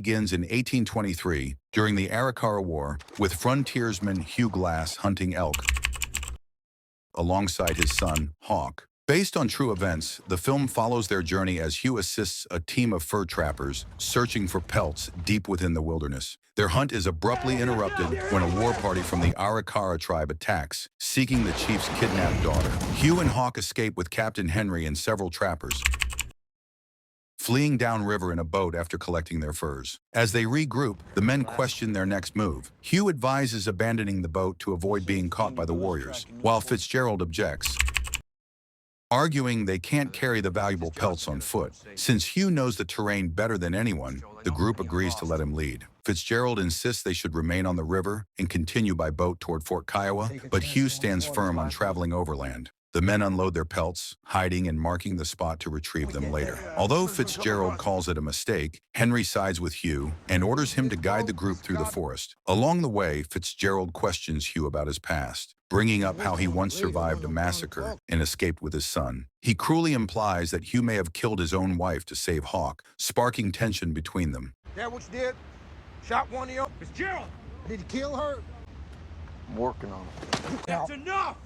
begins in 1823 during the Arikara War with frontiersman Hugh Glass hunting elk alongside his son, Hawk. Based on true events, the film follows their journey as Hugh assists a team of fur trappers searching for pelts deep within the wilderness. Their hunt is abruptly interrupted when a war party from the Arikara tribe attacks, seeking the chief's kidnapped daughter. Hugh and Hawk escape with Captain Henry and several trappers, fleeing downriver in a boat after collecting their furs. As they regroup, the men question their next move. Hugh advises abandoning the boat to avoid being caught by the warriors, while Fitzgerald objects, arguing they can't carry the valuable pelts on foot. Since Hugh knows the terrain better than anyone, the group agrees to let him lead. Fitzgerald insists they should remain on the river and continue by boat toward Fort Kiowa, but Hugh stands firm on traveling overland. The men unload their pelts, hiding and marking the spot to retrieve them later. Although Fitzgerald calls it a mistake, Henry sides with Hugh and orders him to guide the group through the forest. Along the way, Fitzgerald questions Hugh about his past, bringing up how he once survived a massacre and escaped with his son. He cruelly implies that Hugh may have killed his own wife to save Hawk, sparking tension between them. That what you did? Shot one of you? Fitzgerald! Did you kill her? I'm working on it. That's enough!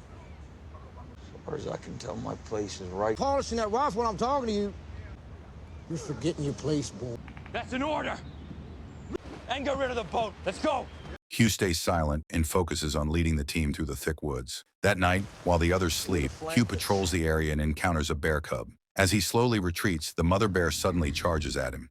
As far as I can tell, my place is right. Polishing that rifle when I'm talking to you. You're forgetting your place, boy. That's an order! And get rid of the boat. Let's go! Hugh stays silent and focuses on leading the team through the thick woods. That night, while the others sleep, Hugh patrols the area and encounters a bear cub. As he slowly retreats, the mother bear suddenly charges at him.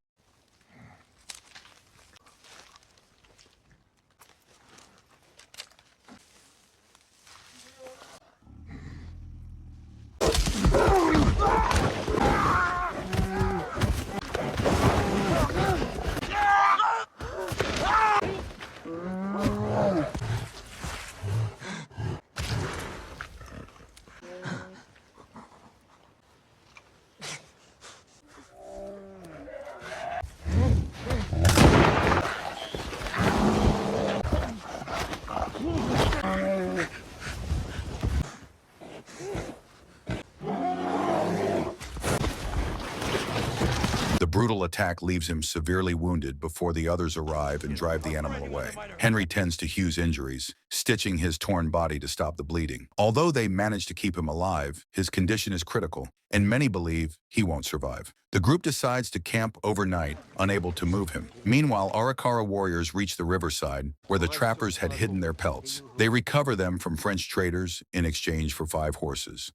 The brutal attack leaves him severely wounded before the others arrive and drive the animal away. Henry tends to Hugh's injuries, stitching his torn body to stop the bleeding. Although they manage to keep him alive, his condition is critical, and many believe he won't survive. The group decides to camp overnight, unable to move him. Meanwhile, Arikara warriors reach the riverside, where the trappers had hidden their pelts. They recover them from French traders in exchange for 5 horses.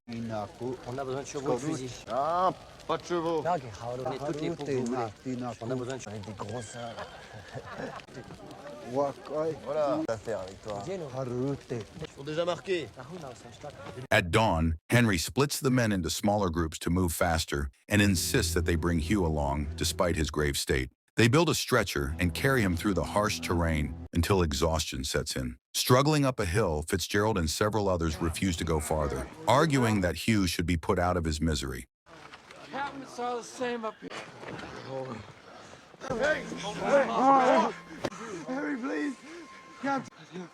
At dawn, Henry splits the men into smaller groups to move faster and insists that they bring Hugh along despite his grave state. They build a stretcher and carry him through the harsh terrain until exhaustion sets in. Struggling up a hill, Fitzgerald and several others refuse to go farther, arguing that Hugh should be put out of his misery. Captain, it's all the same up here. Hey! Henry, please! Captain!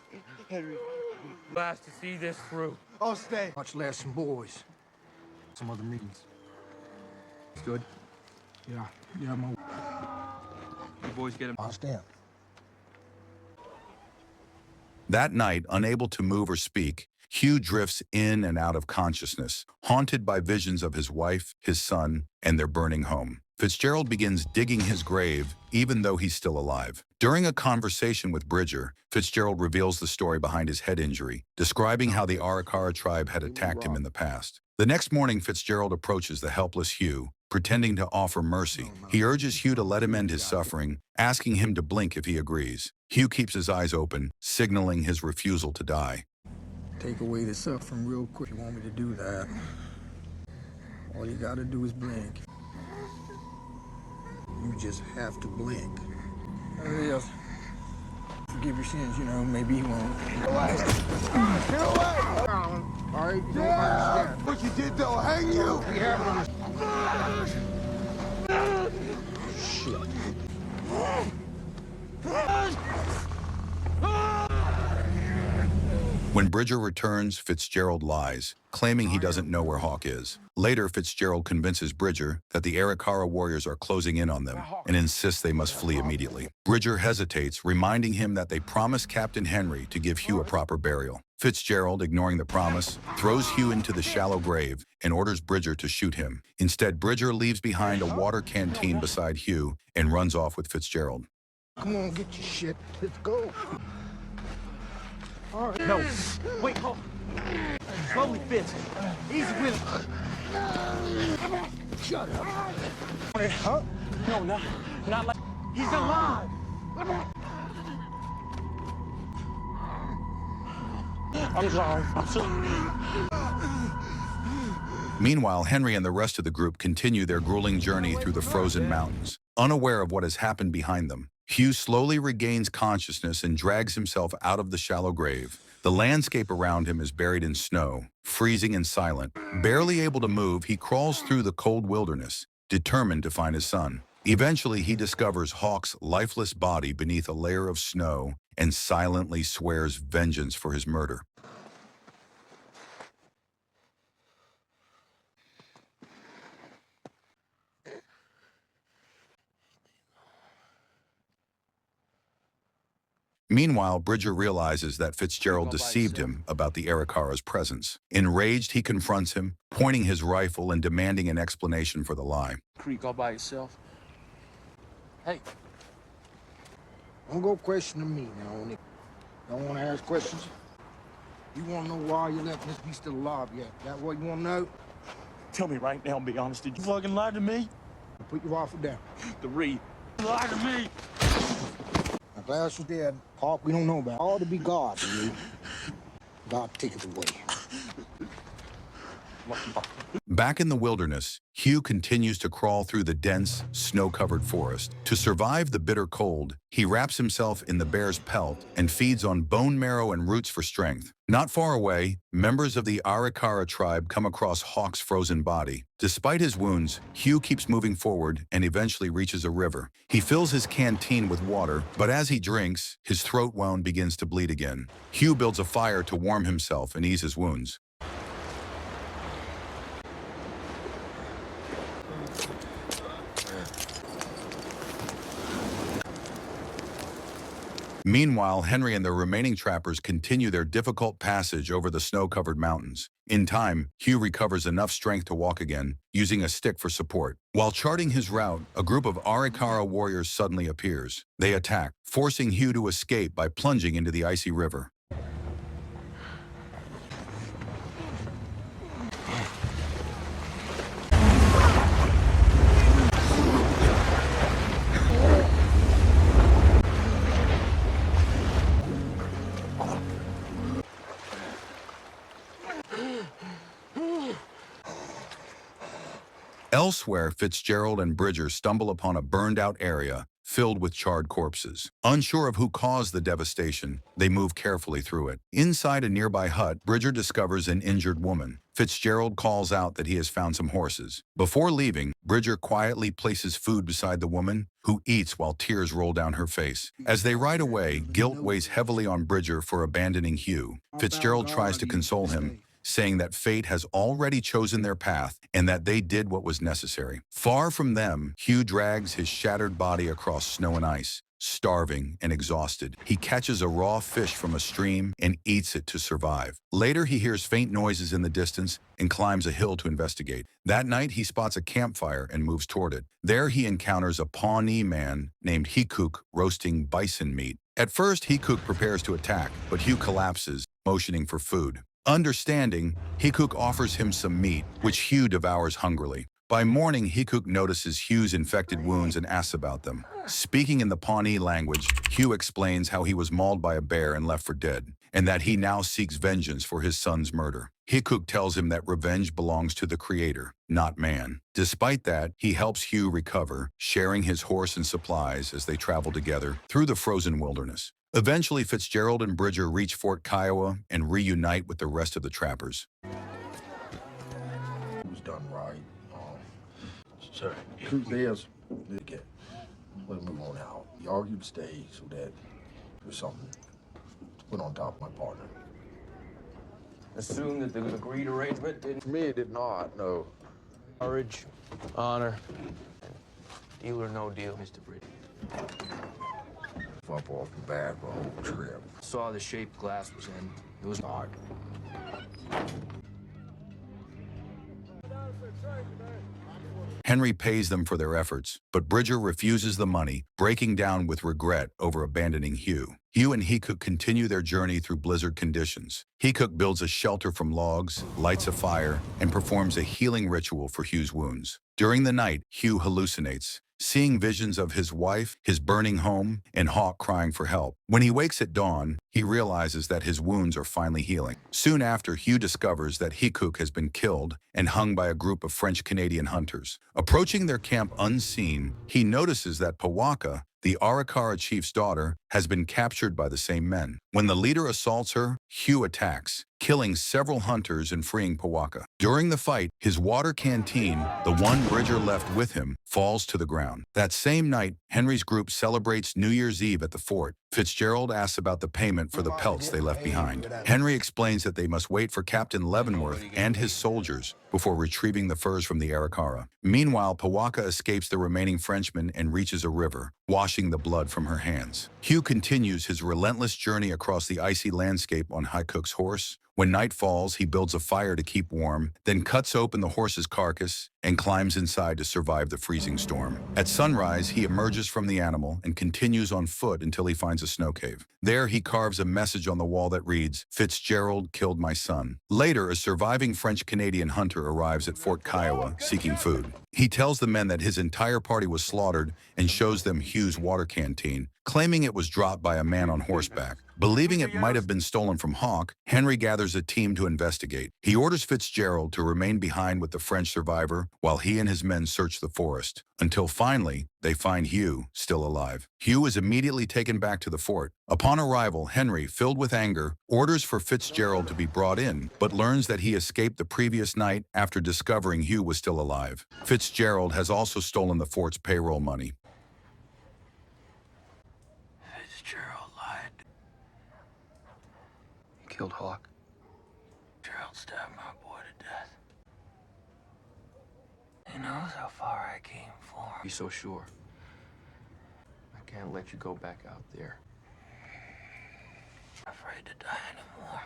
Henry. Last to see this through. I'll stay. Much less some boys. Some other meetings. It's good? Yeah, my... You boys get him. I'll stand. That night, unable to move or speak, Hugh drifts in and out of consciousness, haunted by visions of his wife, his son, and their burning home. Fitzgerald begins digging his grave, even though he's still alive. During a conversation with Bridger, Fitzgerald reveals the story behind his head injury, describing how the Arikara tribe had attacked him in the past. The next morning, Fitzgerald approaches the helpless Hugh, pretending to offer mercy. He urges Hugh to let him end his suffering, asking him to blink if he agrees. Hugh keeps his eyes open, signaling his refusal to die. Take away the suffering real quick. You want me to do that? All you gotta do is blink. You just have to blink. There is. Forgive your sins, you know, maybe he won't. Get away! Get away! All right, you don't understand. What you did, though, hang you! We have Shit. When Bridger returns, Fitzgerald lies, claiming he doesn't know where Hawk is. Later, Fitzgerald convinces Bridger that the Arikara warriors are closing in on them and insists they must flee immediately. Bridger hesitates, reminding him that they promised Captain Henry to give Hugh a proper burial. Fitzgerald, ignoring the promise, throws Hugh into the shallow grave and orders Bridger to shoot him. Instead, Bridger leaves behind a water canteen beside Hugh and runs off with Fitzgerald. Come on, get your shit. Let's go. All right. No, wait, hold. Slowly, Fitz. Easy with it. Shut up. Huh? No, not like. He's alive. I'm sorry. I'm sorry. Meanwhile, Henry and the rest of the group continue their grueling journey through the frozen mountains, unaware of what has happened behind them. Hugh slowly regains consciousness and drags himself out of the shallow grave. The landscape around him is buried in snow, freezing and silent. Barely able to move, he crawls through the cold wilderness, determined to find his son. Eventually, he discovers Hawk's lifeless body beneath a layer of snow and silently swears vengeance for his murder. Meanwhile, Bridger realizes that Fitzgerald deceived him about the Arikara's presence. Enraged, he confronts him, pointing his rifle and demanding an explanation for the lie. Creek all by itself. Hey. Don't go questioning me now, Nick. Don't want to ask questions? You want to know why you're letting this be still alive yet? That what you want to know? Tell me right now and be honest. Did you fucking lie to me? Put your rifle down. The Reed. Lie to me. Now, Glass was dead. Hawk, we don't know about. All to be God to you. God, take it away. Back in the wilderness, Hugh continues to crawl through the dense, snow-covered forest. To survive the bitter cold, he wraps himself in the bear's pelt and feeds on bone marrow and roots for strength. Not far away, members of the Arikara tribe come across Hawk's frozen body. Despite his wounds, Hugh keeps moving forward and eventually reaches a river. He fills his canteen with water, but as he drinks, his throat wound begins to bleed again. Hugh builds a fire to warm himself and ease his wounds. Meanwhile, Henry and the remaining trappers continue their difficult passage over the snow-covered mountains. In time, Hugh recovers enough strength to walk again, using a stick for support. While charting his route, a group of Arikara warriors suddenly appears. They attack, forcing Hugh to escape by plunging into the icy river. Elsewhere, Fitzgerald and Bridger stumble upon a burned-out area filled with charred corpses. Unsure of who caused the devastation, they move carefully through it. Inside a nearby hut, Bridger discovers an injured woman. Fitzgerald calls out that he has found some horses. Before leaving, Bridger quietly places food beside the woman, who eats while tears roll down her face. As they ride away, guilt weighs heavily on Bridger for abandoning Hugh. Fitzgerald tries to console him, saying that fate has already chosen their path and that they did what was necessary. Far from them, Hugh drags his shattered body across snow and ice. Starving and exhausted, he catches a raw fish from a stream and eats it to survive. Later, he hears faint noises in the distance and climbs a hill to investigate. That night, he spots a campfire and moves toward it. There, he encounters a Pawnee man named Hikuk roasting bison meat. At first, Hikuk prepares to attack, but Hugh collapses, motioning for food. Understanding, Hikuk offers him some meat, which Hugh devours hungrily. By morning, Hikuk notices Hugh's infected wounds and asks about them. Speaking in the Pawnee language, Hugh explains how he was mauled by a bear and left for dead, and that he now seeks vengeance for his son's murder. Hikuk tells him that revenge belongs to the Creator, not man. Despite that, he helps Hugh recover, sharing his horse and supplies as they travel together through the frozen wilderness. Eventually, Fitzgerald and Bridger reach Fort Kiowa and reunite with the rest of the trappers. It was done right. Sir. Truth is, we'll move on out. You argued to stay so that there's something to put on top of my partner. assume that the agreed arrangement didn't... For me, it did not, no. Courage, honor, deal or no deal, Mr. Bridges. Up off the bat the whole trip. Saw the shape Glass was in. It was hard. Henry pays them for their efforts, but Bridger refuses the money, breaking down with regret over abandoning Hugh. Hugh and Hecook continue their journey through blizzard conditions. Hecook builds a shelter from logs, lights a fire, and performs a healing ritual for Hugh's wounds. During the night, Hugh hallucinates, seeing visions of his wife, his burning home, and Hawk crying for help. When he wakes at dawn, he realizes that his wounds are finally healing. Soon after, Hugh discovers that Hecook has been killed and hung by a group of French-Canadian hunters. Approaching their camp unseen, he notices that Pawaka, the Arikara chief's daughter, has been captured by the same men. When the leader assaults her, Hugh attacks, killing several hunters and freeing Pawaka. During the fight, his water canteen, the one Bridger left with him, falls to the ground. That same night, Henry's group celebrates New Year's Eve at the fort. Fitzgerald asks about the payment for the pelts they left behind. Henry explains that they must wait for Captain Leavenworth and his soldiers before retrieving the furs from the Arikara. Meanwhile, Pawaka escapes the remaining Frenchmen and reaches a river, washing the blood from her hands. Hugh continues his relentless journey across the icy landscape on Hecook's horse. When night falls, he builds a fire to keep warm, then cuts open the horse's carcass and climbs inside to survive the freezing storm. At sunrise, he emerges from the animal and continues on foot until he finds a snow cave. There, he carves a message on the wall that reads, "Fitzgerald killed my son." Later, a surviving French-Canadian hunter arrives at Fort Kiowa seeking food. He tells the men that his entire party was slaughtered and shows them Hugh's water canteen, claiming it was dropped by a man on horseback. Believing it might have been stolen from Hawk, Henry gathers a team to investigate. He orders Fitzgerald to remain behind with the French survivor while he and his men search the forest, until finally they find Hugh still alive. Hugh is immediately taken back to the fort. Upon arrival, Henry, filled with anger, orders for Fitzgerald to be brought in, but learns that he escaped the previous night after discovering Hugh was still alive. Fitzgerald has also stolen the fort's payroll money. Fitzgerald lied. He killed Hawk. Gerald stabbed my boy to death. He knows how far I came for. Be so sure. I can't let you go back out there. I'm afraid to die anymore.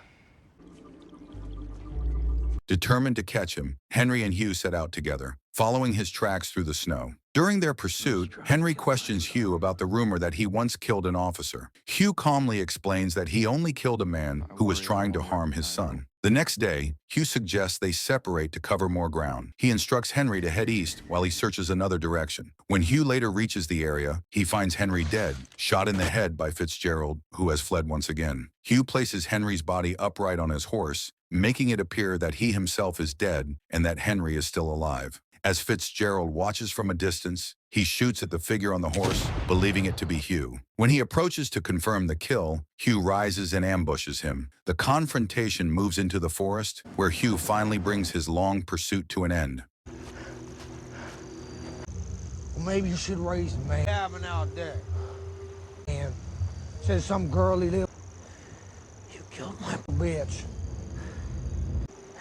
Determined to catch him, Henry and Hugh set out together, following his tracks through the snow. During their pursuit, Henry questions Hugh about the rumor that he once killed an officer. Hugh calmly explains that he only killed a man who was trying to harm his son. The next day, Hugh suggests they separate to cover more ground. He instructs Henry to head east while he searches another direction. When Hugh later reaches the area, he finds Henry dead, shot in the head by Fitzgerald, who has fled once again. Hugh places Henry's body upright on his horse, making it appear that he himself is dead and that Henry is still alive. As Fitzgerald watches from a distance, he shoots at the figure on the horse, believing it to be Hugh. When he approaches to confirm the kill, Hugh rises and ambushes him. The confrontation moves into the forest, where Hugh finally brings his long pursuit to an end. Well, maybe you should raise the man. Having out there. And says some girly little You killed my... bitch.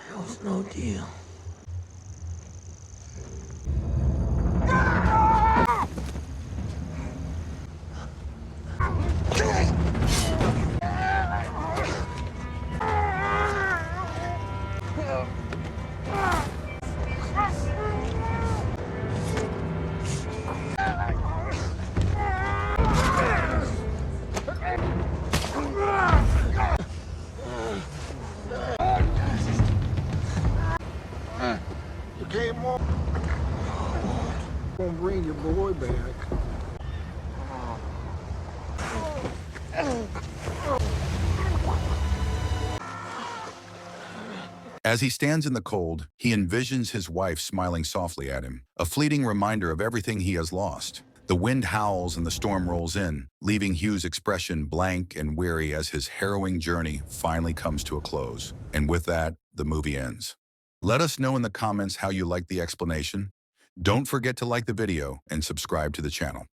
That was no deal. You came on. Gonna bring your boy back. As he stands in the cold, he envisions his wife smiling softly at him, a fleeting reminder of everything he has lost. The wind howls and the storm rolls in, leaving Hugh's expression blank and weary as his harrowing journey finally comes to a close. And with that, the movie ends. Let us know in the comments how you liked the explanation. Don't forget to like the video and subscribe to the channel.